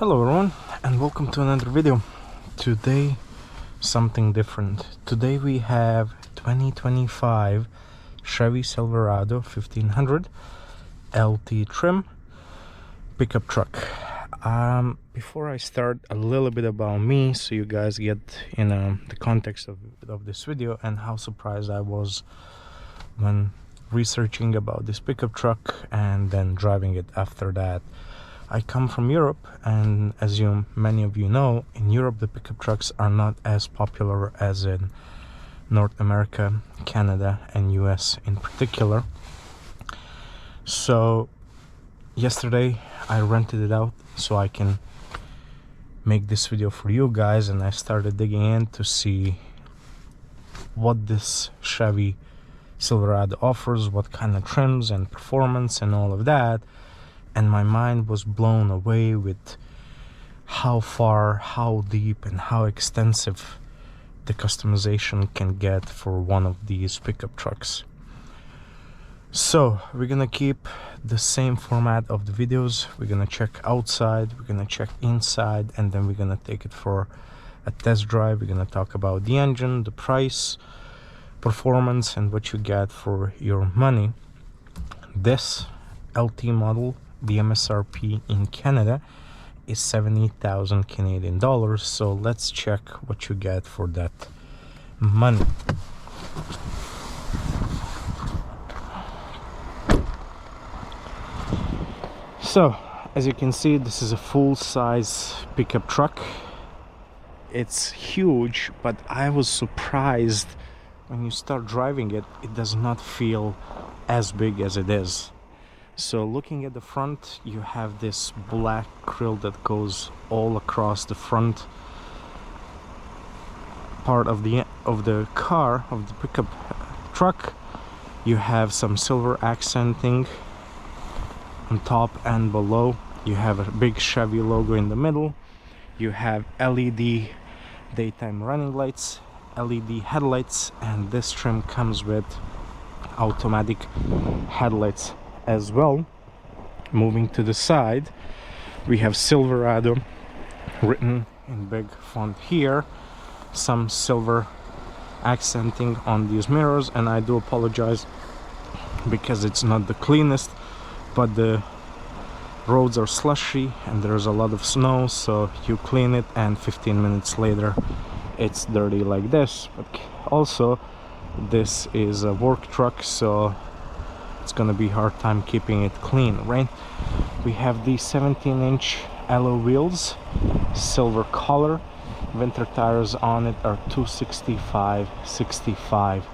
Hello everyone and welcome to another video. Today something different. Today we have 2025 Chevy Silverado 1500 LT trim pickup truck. Before I start, a little bit about me so you guys get the context of this video and how surprised I was when researching about this pickup truck and then driving it after that. I come from Europe, and as many of you know, in Europe the pickup trucks are not as popular as in North America, Canada and US in particular. So yesterday I rented it out so I can make this video for you guys, and I started digging in to see what this Chevy Silverado offers, what kind of trims and performance and all of that. And my mind was blown away with how far, how deep and how extensive the customization can get for one of these pickup trucks. So we're gonna keep the same format of the videos. We're gonna check outside, we're gonna check inside, and then we're gonna take it for a test drive. We're gonna talk about the engine, the price, performance, and what you get for your money. This LT model, the MSRP in Canada is 70,000 Canadian dollars. So let's check what you get for that money. So as you can see, this is a full-size pickup truck. It's huge, but I was surprised when you start driving it, it does not feel as big as it is. So looking at the front, you have this black grille that goes all across the front part of the car, of the pickup truck. You have some silver accenting on top and below. You have a big Chevy logo in the middle. You have LED daytime running lights, LED headlights, and this trim comes with automatic headlights as well. Moving to the side, we have Silverado written in big font here, some silver accenting on these mirrors, and I do apologize because it's not the cleanest, but the roads are slushy and there's a lot of snow, so you clean it and 15 minutes later it's dirty like this. But also this is a work truck, so it's gonna be hard time keeping it clean, right? We have the 17-inch alloy wheels, silver color. Winter tires on it are 265 65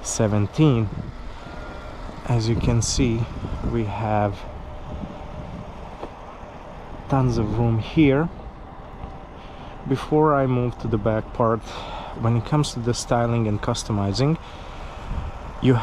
17. As you can see, we have tons of room here. Before I move to the back part, when it comes to the styling and customizing, you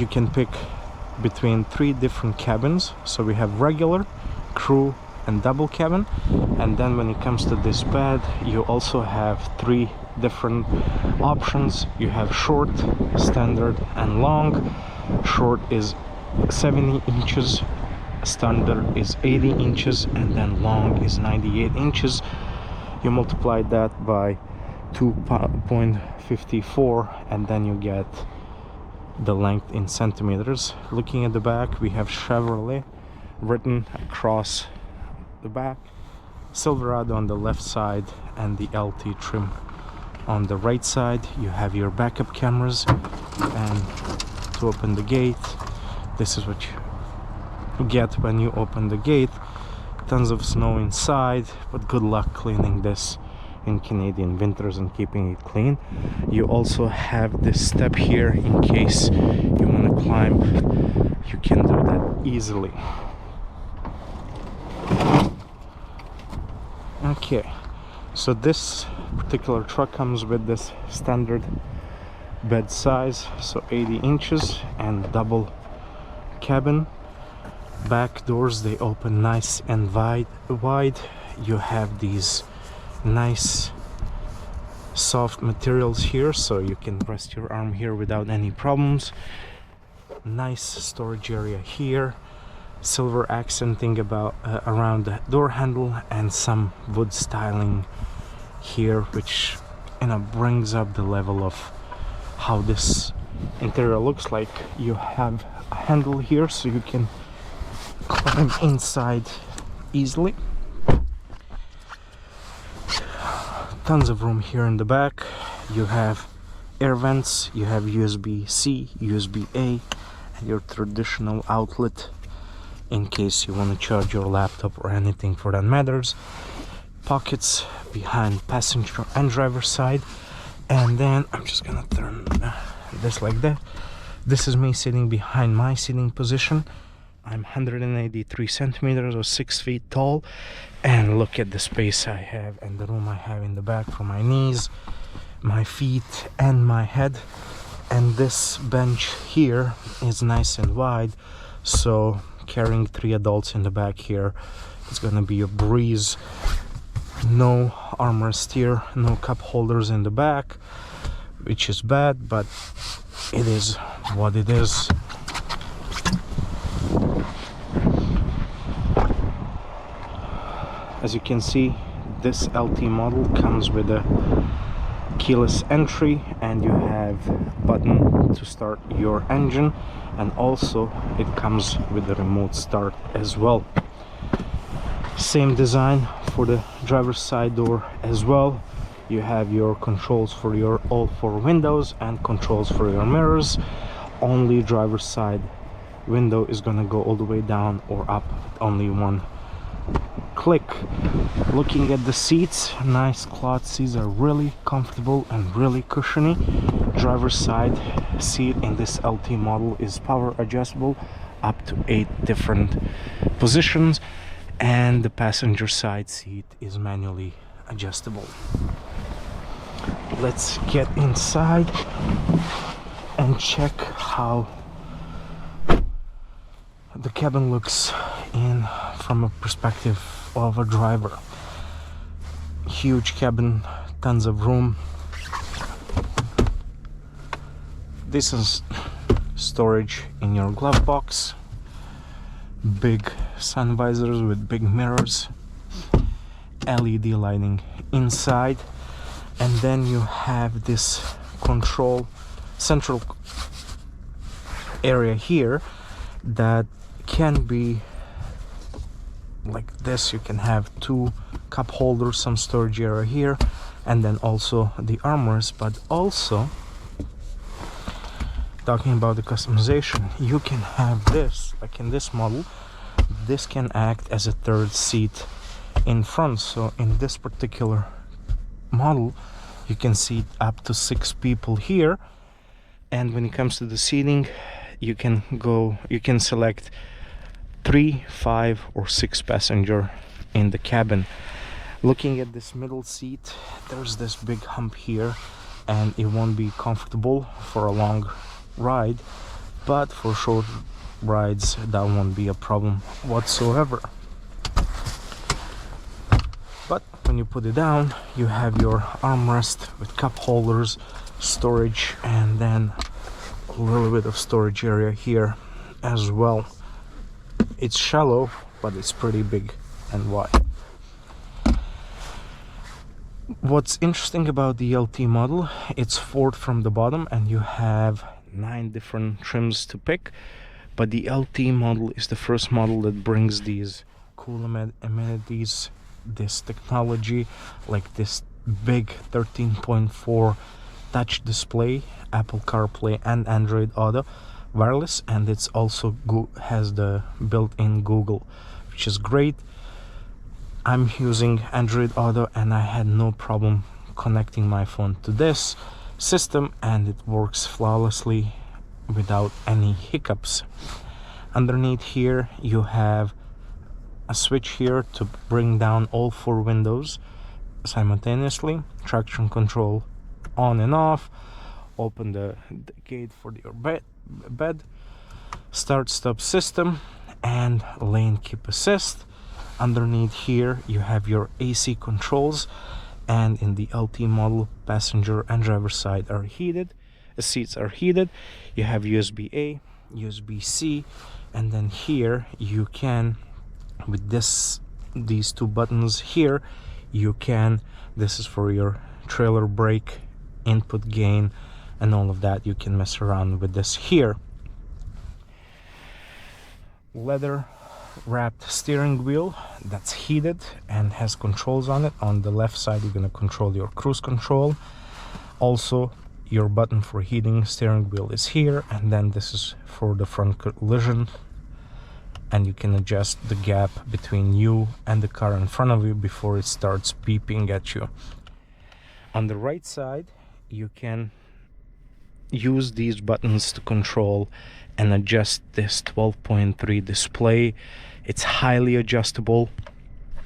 can pick between 3 different cabins. So we have regular, crew and double cabin, and then when it comes to this bed, you also have 3 different options. You have short, standard and long. Short is 70 inches, standard is 80 inches, and then long is 98 inches. You multiply that by 2.54 and then you get the length in centimeters. Looking at the back, we have Chevrolet written across the back, Silverado on the left side, and the LT trim on the right side. You have your backup cameras, and to open the gate, this is what you get when you open the gate. Tons of snow inside, but good luck cleaning this in Canadian winters and keeping it clean. You also have this step here in case you want to climb. You can do that easily. Okay, so this particular truck comes with this standard bed size, so 80 inches, and double cabin. Back doors, they open nice and wide. You have these nice soft materials here, so you can rest your arm here without any problems. Nice storage area here. silver accenting about around the door handle, and some wood styling here, which brings up the level of how this interior looks like. You have a handle here so you can climb inside easily. Tons of room here in the back. You have air vents, you have USB-C, USB-A, and your traditional outlet in case you want to charge your laptop or anything for that matters. Pockets behind passenger and driver side. And then I'm just gonna turn this like that. This is me sitting behind my seating position. I'm 183 centimeters or 6 feet tall, and look at the space I have and the room I have in the back for my knees, my feet, and my head. And this bench here is nice and wide, so carrying 3 adults in the back here is gonna be a breeze. No armrest here, no cup holders in the back, which is bad, but it is what it is. As you can see, this LT model comes with a keyless entry, and you have a button to start your engine, and also it comes with a remote start as well. Same design for the driver's side door as well. You have your controls for your all 4 windows and controls for your mirrors. Only driver's side window is gonna go all the way down or up with only one click. Looking at the seats, nice cloth seats, are really comfortable and really cushiony. Driver's side seat in this LT model is power adjustable up to 8 different positions, and the passenger side seat is manually adjustable. Let's get inside and check how the cabin looks in from a perspective of a driver. Huge cabin, tons of room. This is storage in your glove box. Big sun visors with big mirrors, LED lighting inside, and then you have this control central area here that can be like this. You can have 2 cup holders, some storage area here, and then also the armrest. But also, talking about the customization, you can have this, like in this model, this can act as a 3rd seat in front. So in this particular model, you can seat up to 6 people here, and when it comes to the seating, you can select 3, 5, or 6 passenger in the cabin. Looking at this middle seat, there's this big hump here, and it won't be comfortable for a long ride, but for short rides that won't be a problem whatsoever. But when you put it down, you have your armrest with cup holders, storage, and then a little bit of storage area here as well. It's shallow, but it's pretty big and wide. What's interesting about the LT model, it's 4th from the bottom, and you have 9 different trims to pick. But the LT model is the first model that brings these cool amenities, this technology, like this big 13.4 touch display, Apple CarPlay and Android Auto wireless, and it's also has the built-in Google, which is great. I'm using Android Auto, and I had no problem connecting my phone to this system, and it works flawlessly without any hiccups. Underneath here, you have a switch here to bring down all 4 windows simultaneously, traction control on and off, open the gate for your bed, start stop system, and lane keep assist. Underneath here, you have your AC controls, and in the LT model, passenger and driver side are heated. The seats are heated. You have USB-A, USB-C, and then here you can, with these two buttons here, you can, this is for your trailer brake, input gain, and all of that. You can mess around with this here. Leather wrapped steering wheel that's heated and has controls on it. On the left side you're going to control your cruise control. Also your button for heating steering wheel is here, and then this is for the front collision, and you can adjust the gap between you and the car in front of you before it starts beeping at you. On the right side you can use these buttons to control and adjust this 12.3 display. It's highly adjustable.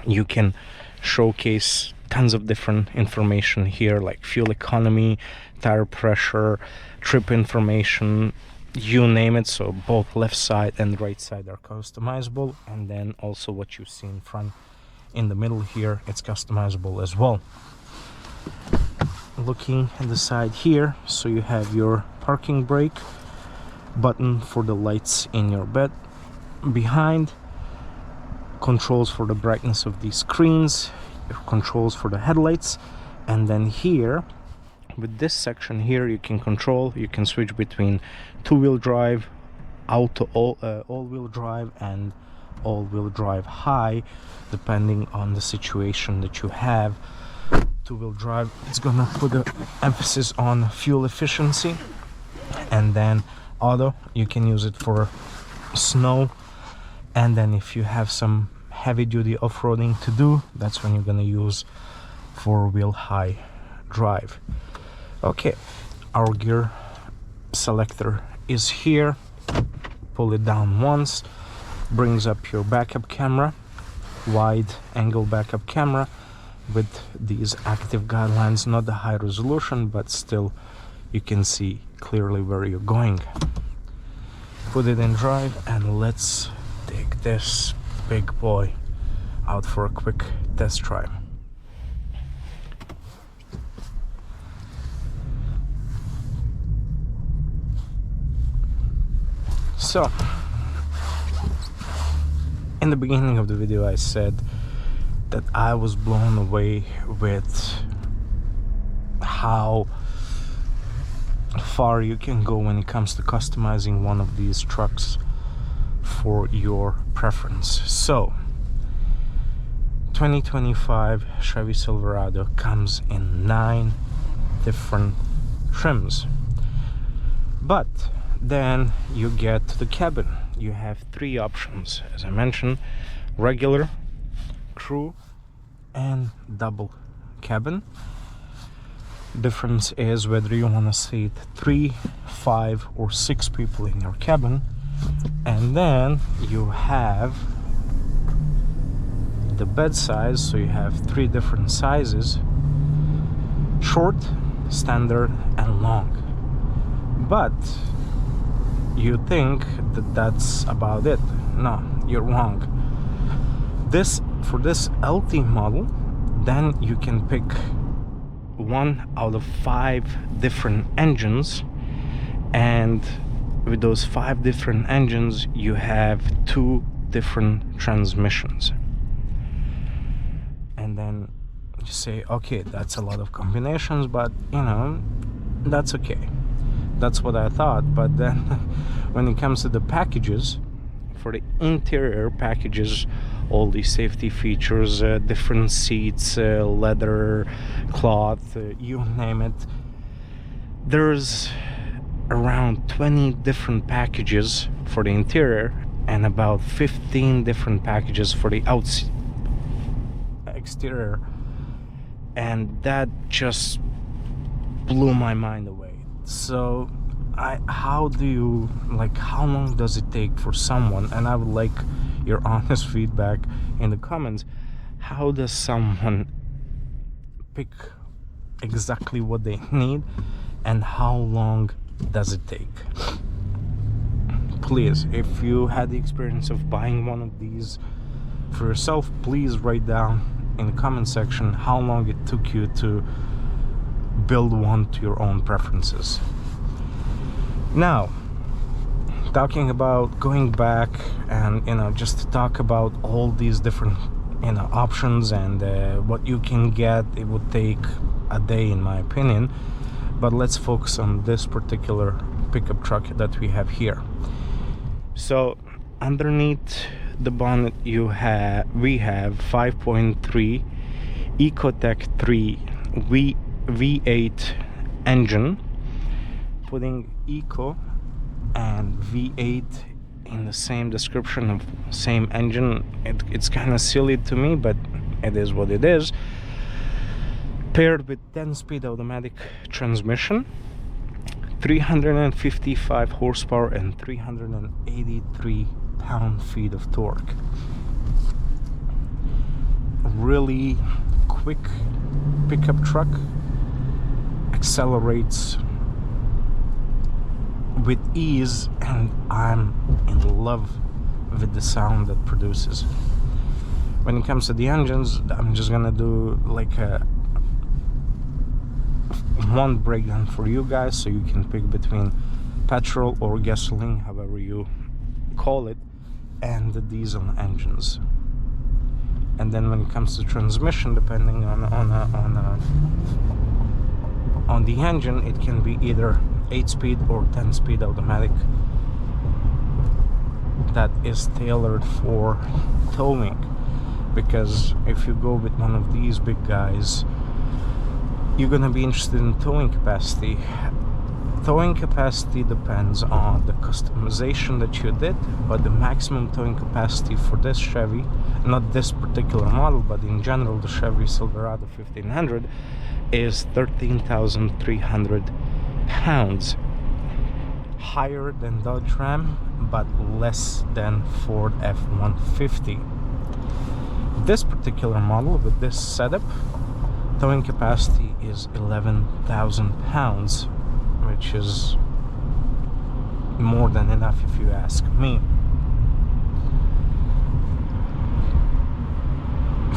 You can showcase tons of different information here, like fuel economy, tire pressure, trip information, you name it. So both left side and right side are customizable, and then also what you see in front in the middle here, it's customizable as well. Looking at the side here, so you have your parking brake button for the lights in your bed behind, controls for the brightness of these screens, controls for the headlights, and then here with this section here you can switch between two-wheel drive, all-wheel drive, and all-wheel drive high, depending on the situation that you have. Two-wheel drive, it's gonna put the emphasis on fuel efficiency, and then auto, you can use it for snow, and then if you have some heavy-duty off-roading to do, that's when you're gonna use four-wheel high drive. Okay, our gear selector is here. Pull it down once, brings up your backup camera, wide angle backup camera with these active guidelines, not the high resolution, but still you can see clearly where you're going. Put it in drive, and let's take this big boy out for a quick test drive. So in the beginning of the video I said that I was blown away with how far you can go when it comes to customizing one of these trucks for your preference. So 2025 Chevy Silverado comes in 9 different trims, but then you get to the cabin. You have 3 options, as I mentioned: regular, crew, and double cabin. Difference is whether you want to seat 3, 5, or 6 people in your cabin. And then you have the bed size, so you have 3 different sizes: short, standard, and long. But you think that that's about it. No, you're wrong. For this LT model, then you can pick 1 out of 5 different engines, and with those 5 different engines you have 2 different transmissions. And then you say, okay, that's a lot of combinations, but you know, that's okay. That's what I thought. But then when it comes to the packages, for the interior packages, all these safety features, different seats, leather, cloth, you name it, there's around 20 different packages for the interior and about 15 different packages for the exterior, and that just blew my mind away. So how long does it take for someone, and I would like your honest feedback in the comments, how does someone pick exactly what they need, and how long does it take? Please, if you had the experience of buying one of these for yourself, please write down in the comment section how long it took you to build one to your own preferences. Now, talking about going back and just to talk about all these different options and what you can get, it would take a day in my opinion. But let's focus on this particular pickup truck that we have here. So underneath the bonnet we have 5.3 Ecotec 3 V8 engine. Putting Eco and V8 in the same description of same engine, it's kind of silly to me, but it is what it is. Paired with 10-speed automatic transmission, 355 horsepower and 383 pound-feet of torque. Really quick pickup truck, accelerates with ease, and I'm in love with the sound that produces. When it comes to the engines, I'm just gonna do like one breakdown for you guys, so you can pick between petrol or gasoline, however you call it, and the diesel engines. And then when it comes to transmission, depending on the engine, it can be either 8-speed or 10-speed automatic that is tailored for towing. Because if you go with one of these big guys, you're gonna be interested in towing capacity. Towing capacity depends on the customization that you did, but the maximum towing capacity for this Chevy, not this particular model, but in general the Chevy Silverado 1500, is 13,300 pounds. Higher than Dodge Ram, but less than Ford F-150. This particular model with this setup, towing capacity is 11,000 pounds, which is more than enough if you ask me.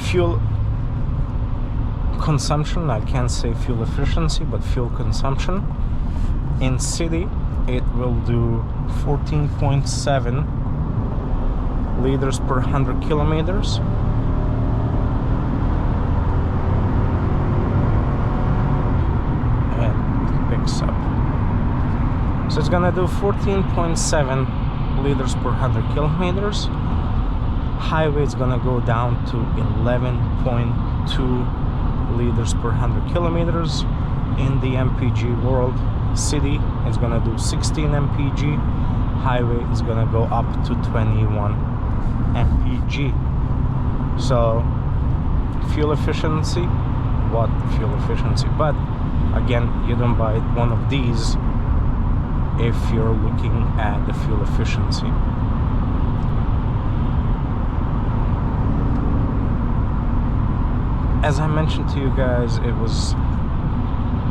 Fuel consumption, I can't say fuel efficiency, but fuel consumption. In city, it will do 14.7 liters per 100 kilometers. And it picks up. So it's gonna do 14.7 liters per 100 kilometers. Highway is gonna go down to 11.2 liters per 100 kilometers. In the MPG world, city is gonna do 16 mpg, highway is gonna go up to 21 mpg. So fuel efficiency, what fuel efficiency? But again, you don't buy one of these if you're looking at the fuel efficiency. As I mentioned to you guys,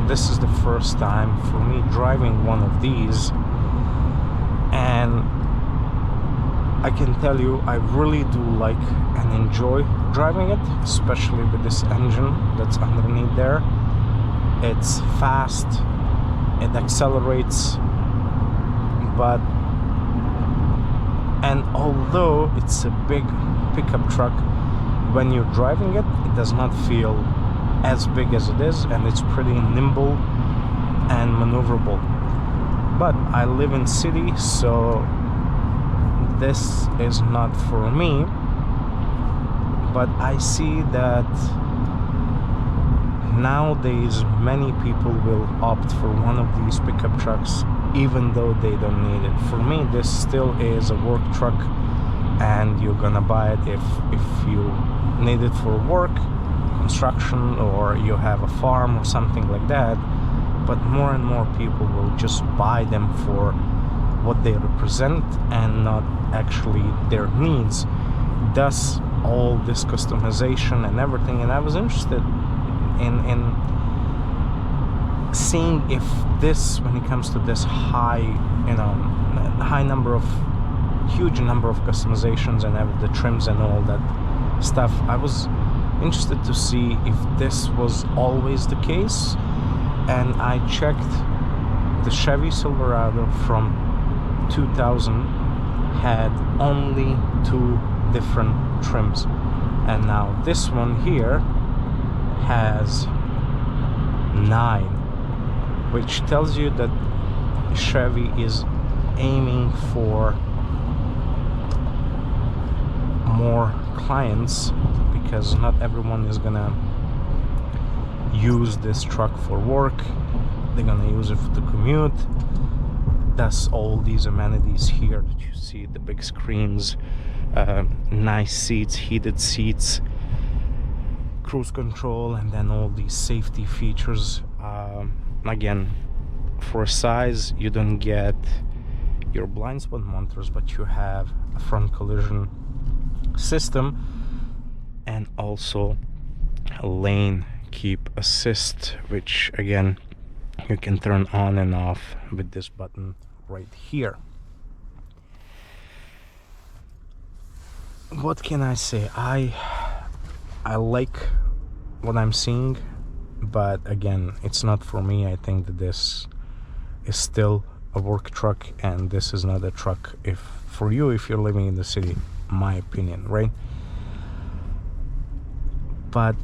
this is the first time for me driving one of these, and I can tell you I really do like and enjoy driving it, especially with this engine that's underneath there. It's fast, it accelerates, and although it's a big pickup truck, when you're driving it, it does not feel as big as it is, and it's pretty nimble and maneuverable. But I live in city, so this is not for me. But I see that nowadays many people will opt for one of these pickup trucks even though they don't need it. For me, this still is a work truck, and you're gonna buy it if you need it for work, construction, or you have a farm or something like that. But more and more people will just buy them for what they represent and not actually their needs. Thus all this customization and everything, and I was interested in seeing if this, when it comes to this huge number of customizations and the trims and all that stuff, I was interested to see if this was always the case. And I checked the Chevy Silverado from 2000 had only 2 different trims, and now this one here has 9, which tells you that Chevy is aiming for more clients, because not everyone is gonna use this truck for work. They're gonna use it to commute. Thus all these amenities here that you see, the big screens, nice seats, heated seats, cruise control, and then all these safety features. Again, for size, you don't get your blind spot monitors, but you have a front collision system and also a lane keep assist, which again you can turn on and off with this button right here. What can I say? I like what I'm seeing, but again, it's not for me. I think that this is still a work truck, and this is not a truck for you if you're living in the city, my opinion, right? But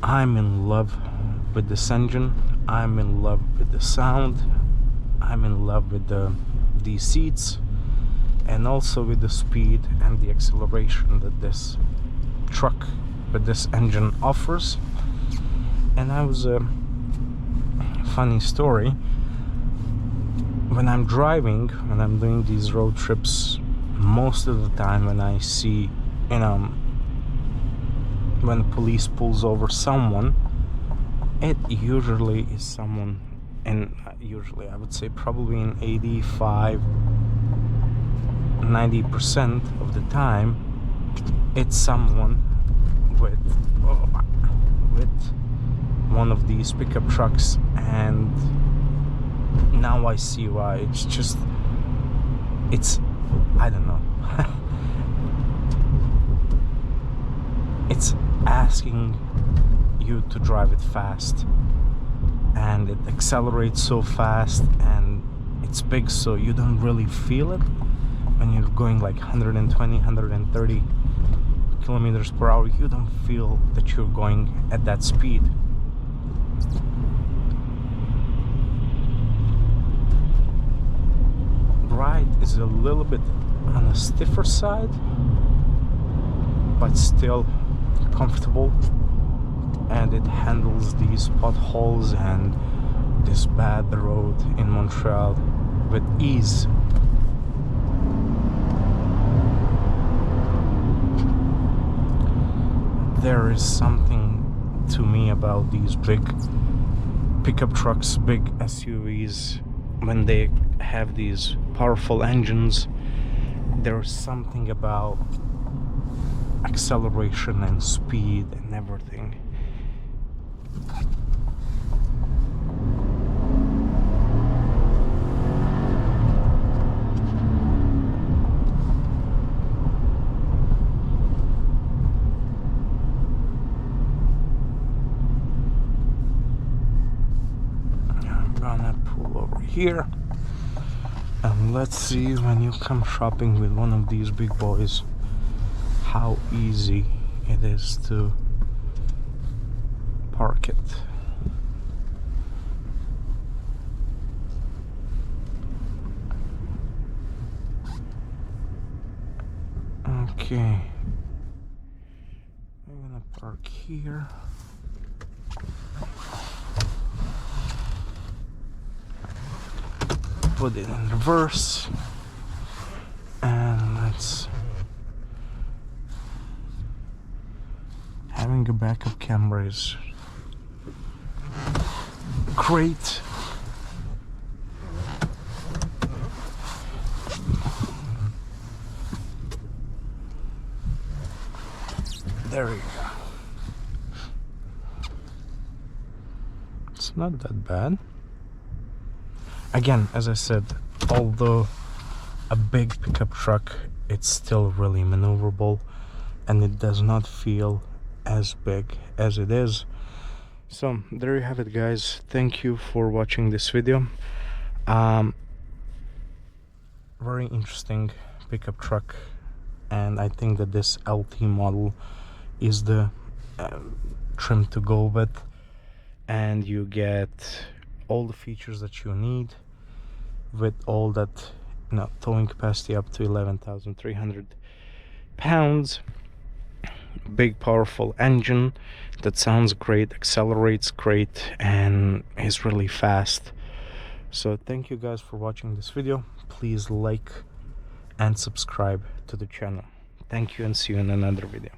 I'm in love with this engine. I'm in love with the sound. I'm in love with these seats, and also with the speed and the acceleration that this truck with this engine offers. And I was a funny story. When I'm driving, when I'm doing these road trips, most of the time when I see, when police pulls over someone, it usually is someone, and usually I would say probably in 85-90% of the time, it's someone with one of these pickup trucks. And now I see why. It's I don't know. It's asking you to drive it fast, and it accelerates so fast, and it's big, so you don't really feel it when you're going like 120, 130 kilometers per hour. You don't feel that you're going at that speed. Ride is a little bit on the stiffer side, but still comfortable, and it handles these potholes and this bad road in Montreal with ease. There is something to me about these big pickup trucks, big SUVs, when they have these powerful engines. There's something about acceleration and speed and everything. I'm gonna pull over here, and let's see, when you come shopping with one of these big boys, how easy it is to park it. Okay, I'm gonna park here. Put it in reverse, and let's. Having a backup camera is great. There you go. It's not that bad. Again, as I said, although a big pickup truck, it's still really maneuverable, and it does not feel as big as it is. So there you have it, guys. Thank you for watching this video. very interesting pickup truck, and I think that this LT model is the trim to go with, and you get all the features that you need with all that, you know, towing capacity up to 11,300 pounds, big powerful engine that sounds great, accelerates great, and is really fast. So thank you guys for watching this video. Please like and subscribe to the channel. Thank you, and see you in another video.